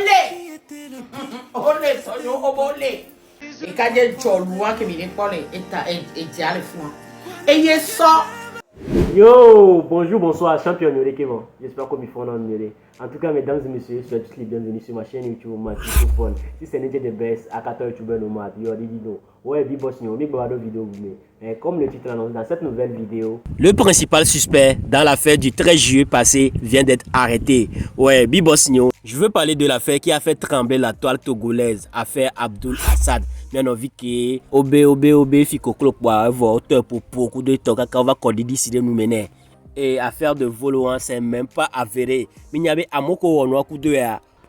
Olé! Olé, sonho, olé. Et quand j'ai Jolua qui me parle, et diable fou. Et il sort. Yo, bonjour, bonsoir, champion Nyolé Kevin. J'espère que vous faites en Nyolé. En tout cas, mesdames et messieurs, soyez tous les bienvenus sur ma chaîne YouTube Maticophone. Si c'est n'était de best, à 14 youtubeurs nomades, yo, dit non. Ouais, Bibos Nyo, Big Brother vidéo vous met. Comme le titre l'annonce dans cette nouvelle vidéo, le principal suspect dans l'affaire du 13 juillet passé vient d'être arrêté. Ouais, Bibos Nyo. Je veux parler de l'affaire qui a fait trembler la toile togolaise, affaire Abdoul Assad. Bien envie que OB Fiko Klop vote pour beaucoup de temps quand on va décider nous mener. Et affaire de volant, c'est même pas avéré. Mais il y avait un mot qu'on a coup de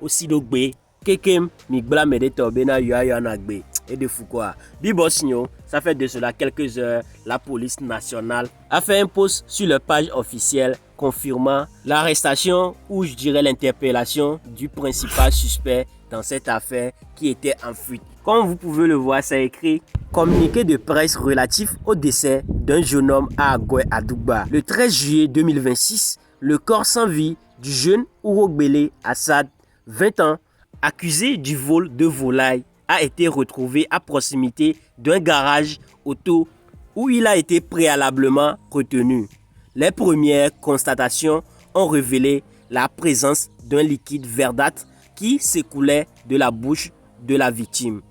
aussi d'ogbe. Kekem mi bla me de tobe na yo anagbe et de fou quoi. Bibos Nyo, ça fait de cela quelques heures, la police nationale a fait un post sur leur page officielle confirmant l'arrestation ou je dirais l'interpellation du principal suspect dans cette affaire qui était en fuite. Comme vous pouvez le voir, c'est écrit communiqué de presse relatif au décès d'un jeune homme à Agoy Adougba. Le 13 juillet 2026, le corps sans vie du jeune Ourogbele Assad, 20 ans, accusé du vol de volaille, a été retrouvé à proximité d'un garage auto où il a été préalablement retenu. Les premières constatations ont révélé la présence d'un liquide verdâtre qui s'écoulait de la bouche de la victime.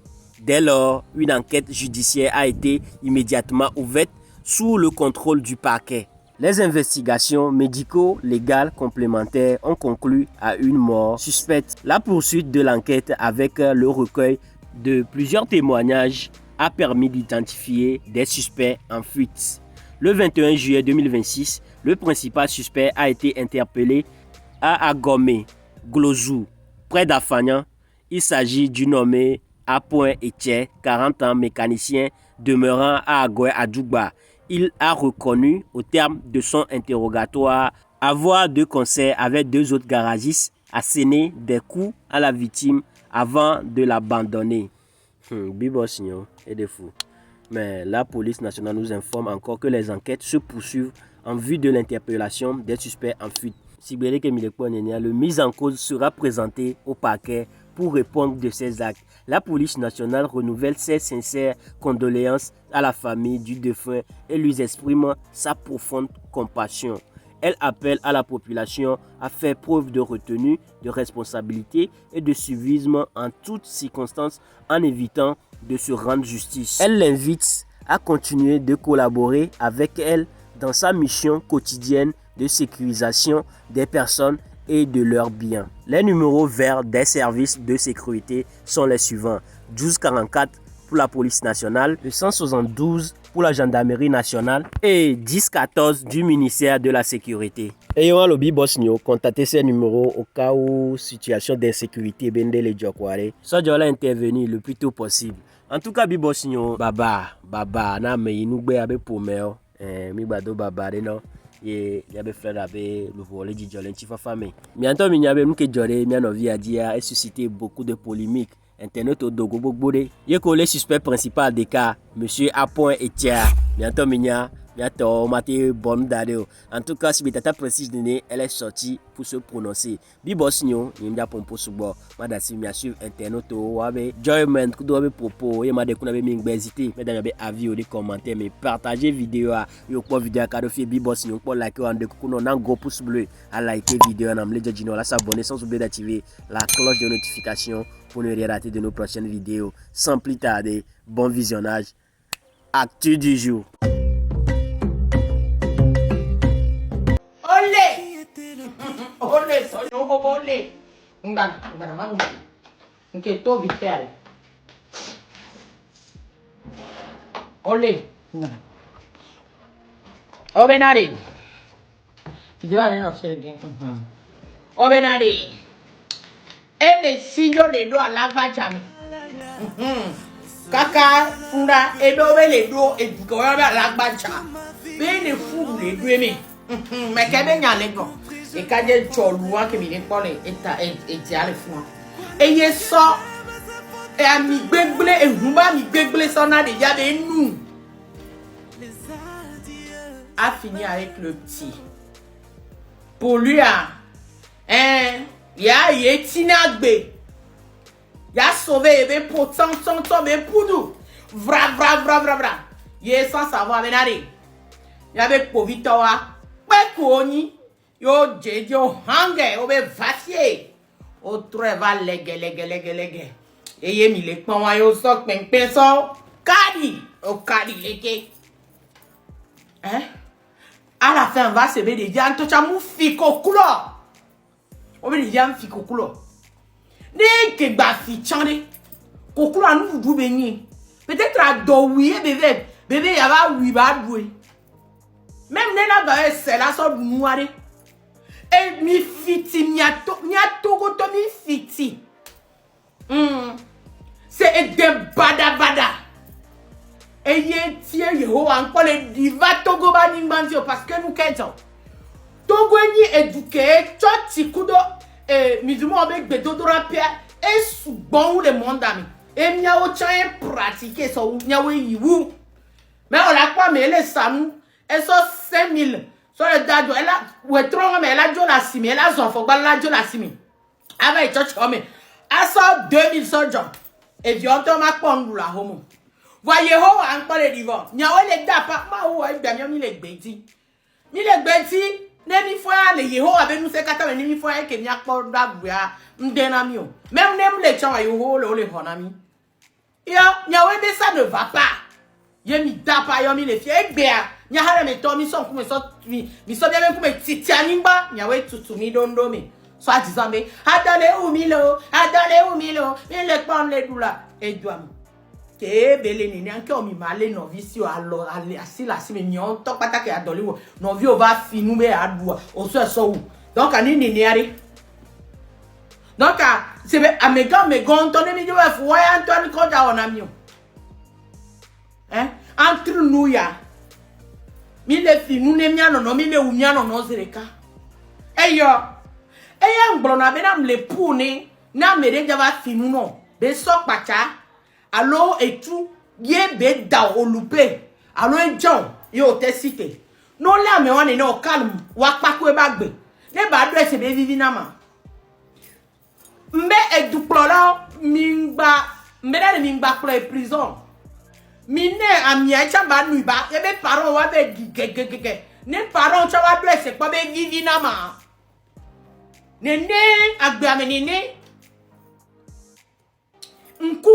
Dès lors, une enquête judiciaire a été immédiatement ouverte sous le contrôle du parquet. Les investigations médico-légales complémentaires ont conclu à une mort suspecte. La poursuite de l'enquête avec le recueil de plusieurs témoignages a permis d'identifier des suspects en fuite. Le 21 juillet 2026, le principal suspect a été interpellé à Agomé, Glozou, près d'Afagnan. Il s'agit du nommé Apoin Etier, 40 ans, mécanicien demeurant à Agoy Adougba. Il a reconnu, au terme de son interrogatoire, avoir de concert avec deux autres garagistes asséné des coups à la victime avant de l'abandonner. Bibos Nyo et des fous. Mais la police nationale nous informe encore que les enquêtes se poursuivent en vue de l'interpellation des suspects en fuite. Le mis en cause sera présenté au parquet pour répondre de ses actes. La police nationale renouvelle ses sincères condoléances à la famille du défunt et lui exprime sa profonde compassion. Elle appelle à la population à faire preuve de retenue, de responsabilité et de civisme en toutes circonstances en évitant de se rendre justice. Elle l'invite à continuer de collaborer avec elle dans sa mission quotidienne de sécurisation des personnes et de leurs biens. Les numéros verts des services de sécurité sont les suivants: 1244 pour la police nationale, le 172 pour la gendarmerie nationale et 1014 du ministère de la sécurité. Ayant le Bibos Nyo, contactez ces numéros au cas où situation d'insécurité bende les Djokware. Ça doit intervenir le plus tôt possible. En tout cas, Bibos Nyo, baba, na me inugbe abe pomeo, mi bado baba de non. Et il y avait fait le volet du Jolenti Fafame. Bientôt, il y avait que Jolé, bien envie à dire, a suscité beaucoup de polémiques. Internet au Dogo Bogbode. Il y a le suspect principal des cas, monsieur Apoin Etier. Bientôt, bientôt, Maté Bon Dadeo. En tout cas, si vous êtes précis, elle est sortie pour se prononcer. Bibos Nyo, il y a pompo subo. Madame, si vous suivez Internet, vous avez enjoyment, vous avez propos, et madame, vous avez hésité. Mesdames, vous avez avis ou des commentaires, mais partagez vidéo. Vous pouvez vidéo à cadeau Bibos Nyo, pour liker, on a un gros pouce bleu à liker vidéo, on a un s'abonner sans oublier d'activer la cloche de notification pour ne rien rater de nos prochaines vidéos. Sans plus tarder, bon visionnage. Actu du jour. Olé! Olé, sonho, olé. Ngana mangu. Nke to vitale. Olé. Ngana. Obenari. Tu vas aller dans ce game. Obenari. Elle signe les doigts à la vachame. Kaka, funda, et dobe les doigts et du corps à la bacha. Ben les fous, les deux, mais qu'elle est à l'école. Et quand j'ai Jolua qui me parle, et diable fou. Et il sort, et à mi béblé, et vous mi béblé, ça n'a déjà des nous. A fini avec le petit. Pour lui, il y a Tinagbe. Ya sauvé, be potent, son, be poudou. Vra. Ye sans savoir, benari. Ya be povitoa. Pe koni. Yo jeje, yo hange, yo be vatier. O treva lege. Eye mi le pon yo sok pen so. Kadi. O kadi leke. Hein? À la fin, on va se béder. Dian to chamou fiko kulo. On va dire fiko kulo. Ne ke ba fi chande. Kokulo anu vous béni. Peut-être à douiller bébé. Bébé y va oui ba doué. Même ne la ba c'est la so noire. Et mi fiti miato goto mi fiti. C'est de bada. Et ye tie yeho encore le diva Togo ba nimbanzio parce que nous kenzo. Togo ni éduqué, tchoti kudo musulman avec bedodora pia et sous bon le monde ami. Et miao chan pratiquer so miao yiwu. Mais on l'a quoi mais les samu et so 5000 so le dado elle a ou trop mais elle a jo la simi elle a zonfo ba la jo la simi. Avec church comme a so 2000 soja. Et viento ma pondu la homo. Voyez ho encore le divan. Nyawe le dapa ma ho e bia mi le gbeti. Mi le gbeti ne mi fo le yeho abe nu se kata ni mi fo e ke mi akpo dagua ndena mi o. Même nem le chawa yo ho le honami. Yo nyawe be ça ne va pas. Ye mi dapa yo mi le fie e bia. Nya hare me to mi son ku me so mi so bia me ku me titiani ngba nyawe tutu mi dondo mi. So a disant me adole ou milo, mi le pon le doula e doam. Ke bele ni anke o mi male no visi o alo asila si me nyon to patake adoli wo no vi o va finu be adua o so donc ani ni ari donc c'est be amega me gonto ne mi jo fu wa Antoine ko da ona mi o entre nous ya mi le finu ne mi ano no mi le u mi ano no zereka eyo ngbo na be na mle pu ni na mere java finu no be so pacha. Allo et tout, ye be da o loupé. Allo en John, yo te cité. Non la me wane no calme, wa pa ko e bagbe. Ne ba do se be vivi na ma. Mbe e du plora mingba pro e prison. Mine ami a chamba nu ba, e be parents wa be gege. Ne parents cha wa do se pa be vivi na ma. Nene agbe amenene. Nku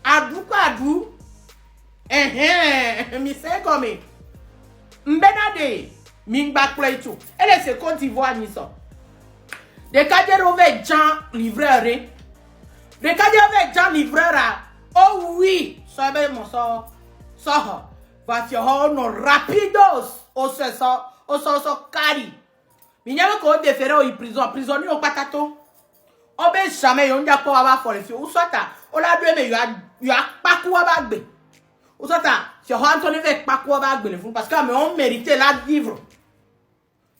adu mi c'est comme mbenade mingba pleito elle se Côte d'Ivoire ni so de cadre avec Jean livreur de cadre avec Jean livreur oh oui ça be mon so voiture no rapidos o so cari mi nyama ko de fere o prisonnier o patato. Obe jamais yon dia ko aba for fi o sota o la do me yo paku aba gbe o sota se ho Anthony ve paku aba gbe le fun parce que mais on méritait la vivre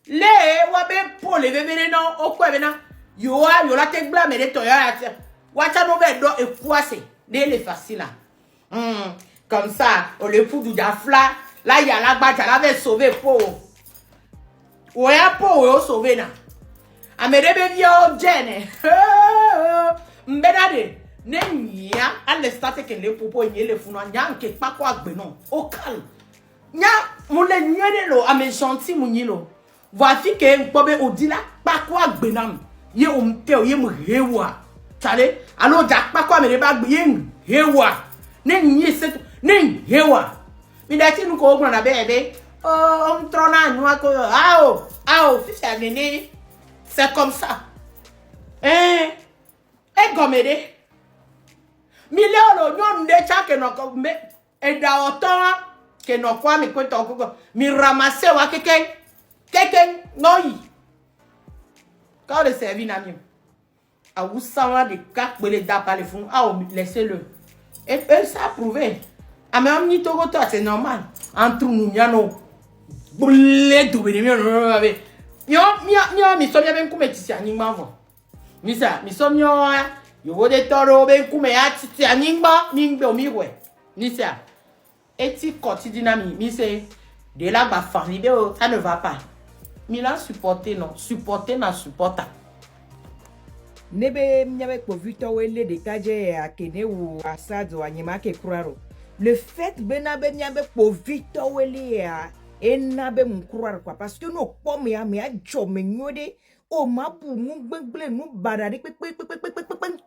le wa be po le bebere no o ko be na yo la te gba me de to ya te wa cha no be do e fuase de le facile comme ça on le fou du dafla là il y a la gbaja la ve sauver po o ya po o sauver na amerebe vio jene mbedade ne nya alle state ke le popo nyele funu nya nke pakwa agbe no o kal nya mo le nyele lo ame gentil mo nyilo voici que npobe odila pakwa agbe nam ye o mte o ye mo hewa chale alo ja pakwa merebe agbe ye hewa ne nyi se ne hewa mi da ti nu ko ogbon na bebe o mtrona anu ako ao fisa nene. C'est comme ça. Gomede. Million nyon de chake no me e da otan ke no kwa mi kwento ko mi ramasser wa keken noi. Quand le servi na mi. A vous savoir de cap le da par le fond, laissez-le. Et ça a prouvé. A même ni togo toi c'est normal. Entre nous miano. Boule du bini mi so bien kume tisi aningba vo. Mi so yo de toro ben kume ya tisi aningba mingbe omiwe. Ni ça. Eti quotidien mi c'est de la ba famille ça ne va pas. Mi la supporter non, supporter na supporta. Nebe mnyabe po vito wele de kaje akene ou Assad ou anyema ke kuraro. Le fait benabe mnyabe po vito wele ya enabe mkuraro quoi parce que no pomme ya me ajo me nyode o mabu nu gbegle nu barari pe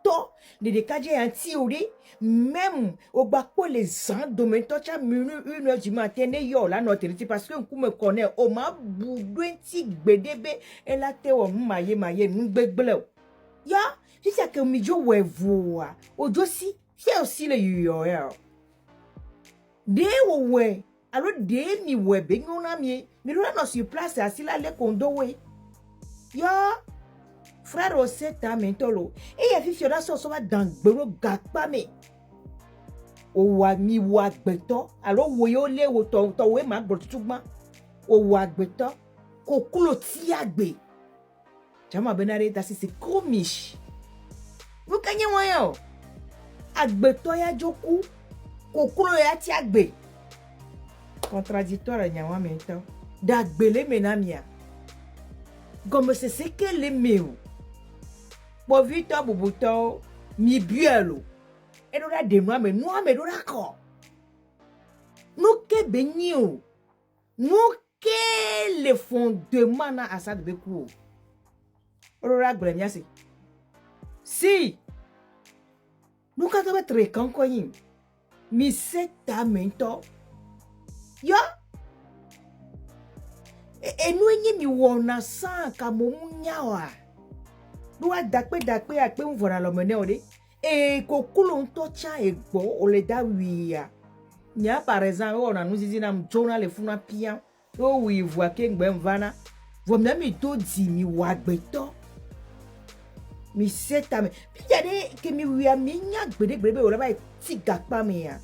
to de kaje anti ori même au bako les ans domaine to cha minu 1h du matin ne yo la notre parce que on me connaît o mabu doenti gbedebe et la te o maye nu gbegle. Ya, si c'est que mi jo wevoa, o jo si, c'est aussi le yo. De we, alors de mi we be ngona mi no sur place assis là le kondo we. Ya, frère Oseta mentolo, et ya fi fiora so va dans gbero gakpa me. O wa mi wa gbeto, alors wo yo le wo to we ma gbotugba. O wa gbeto, ko kulo ti agbe. Chama benare dasi c'est komish. Vous kanye wayo. Agbe to ya joku. Kokulo ya ti agbe. Contradictoire nyawa mento. Dagbele menamia. Comme c'est ce que les meu. Bo vito bubuto mi bielo. E do la de moi me no me do la ko. No ke benio. No ke le fondement na Assad beku. Ora gremiasi. Si nous quand on va très kankoyin mi setamento ya e no enye mi wona san ka mo nyawa do adakpe akpe mvora lo mene ode e kokulo ntocha egbo o le da wiya nya par exemple on a nous dit na mjona le funa pia o wi voa ke ngbe mvana vo mi to di mi wa gbeto mi setame piade ke mi wiya mi nya gbede o la ba ti gakpa mi ya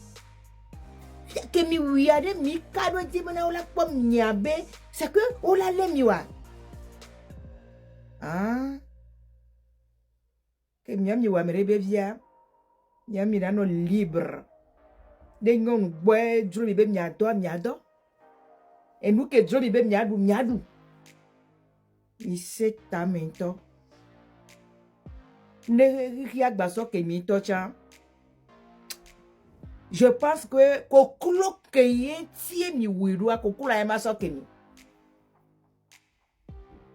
ke mi wiya de mi kado di mana o la pom nyabe c'est que o la le mi wa ke mi wa merebe via mi na no libre de ngon boy dro mi be mi ado e nu ke dro mi be mi adu mi setame to je pense que kokulo keye tie mi wiru a kokula ema so kemi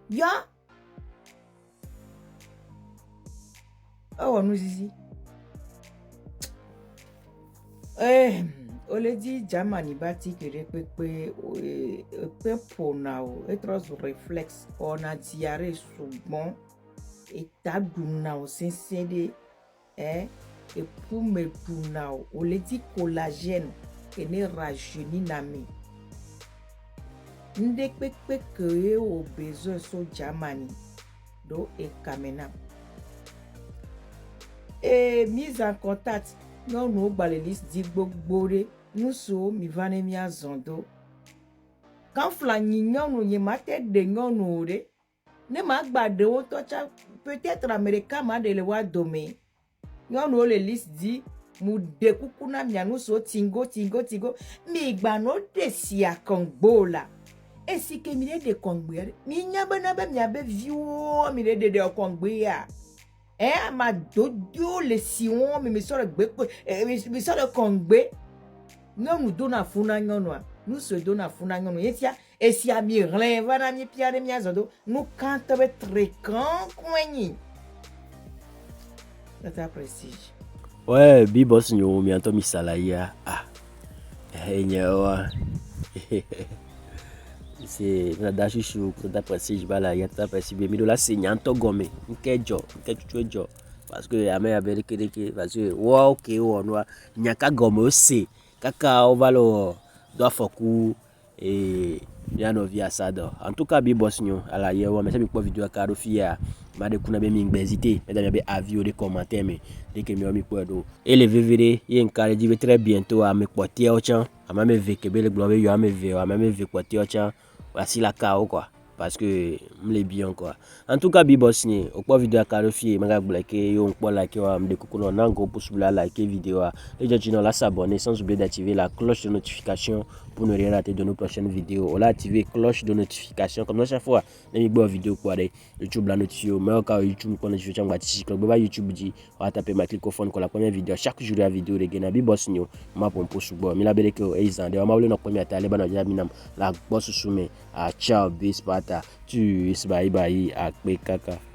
ya oh nous ici on le dit jamani bati kere pepe pona o etros réflexe on a diarrhée souvent et tabuna o sincere et pour me puna o le dit collagène et ne rajeuni na mi nde pepe que o besoin so jamani do e kamena et mise en contact non no balelis di gbogbore nous so mi vane mi azondo quand flani non ye mate de non re ne ma gbade o tocha peut-être américain ma de le wa domé non le liste dit mu de kukuna mi anu so tingo mi gba no de sia kongbola et si ke mi de kongbe mi nya bana ba mi abe viwo mi de kongbe ya ma dodio le sion mi so le gbe mi so le kongbe non nous dona funa nyono nous se dona funa nyono yetia et si a mi releva na mi piade mi azodo nous quand très quand coigni ça prestige ouais bibos nyo mi anto mi salaya nyawa c'est na dashi shu ça prestige bala ya ta prestige mi do la senyanto gome nkejo chuejo parce que ame abeli kedeke parce que wa okay wonwa nyaka gome o se kaka ovalo do afoku et bien ovi Assad en tout cas bibos nyo ala yewa mais ça mi po vidéo karo fia ma de kuna be mi ngbezité mais da be avis des commentaires mais dès que mi po do et le vvd y encourage très bientôt à me porter au chan à me vekebe le globe yo à me ve à me ve porter au chan voici la kao quoi. parce que me les bien quoi. En tout cas Bibos ni au pas vidéo qualifié m'a bloqué on pas liker wa me découvrir nango pour se liker vidéo les gens là s'abonner sans oublier d'activer la cloche de notification pour ne rien rater de nos prochaines vidéos. On a activé cloche de notification comme ça chaque fois les bonnes vidéos quoi YouTube la notifié mais au cas YouTube qu'on notification bâti club YouTube dit on va taper ma clicophone pour la première vidéo chaque jour la vidéo de gena Bibos ni ma pour post bon mais la belle que ezan de ma vle no première tale ba no ja minam la boss soumet a ciao bis pata tu is bye bye a kaka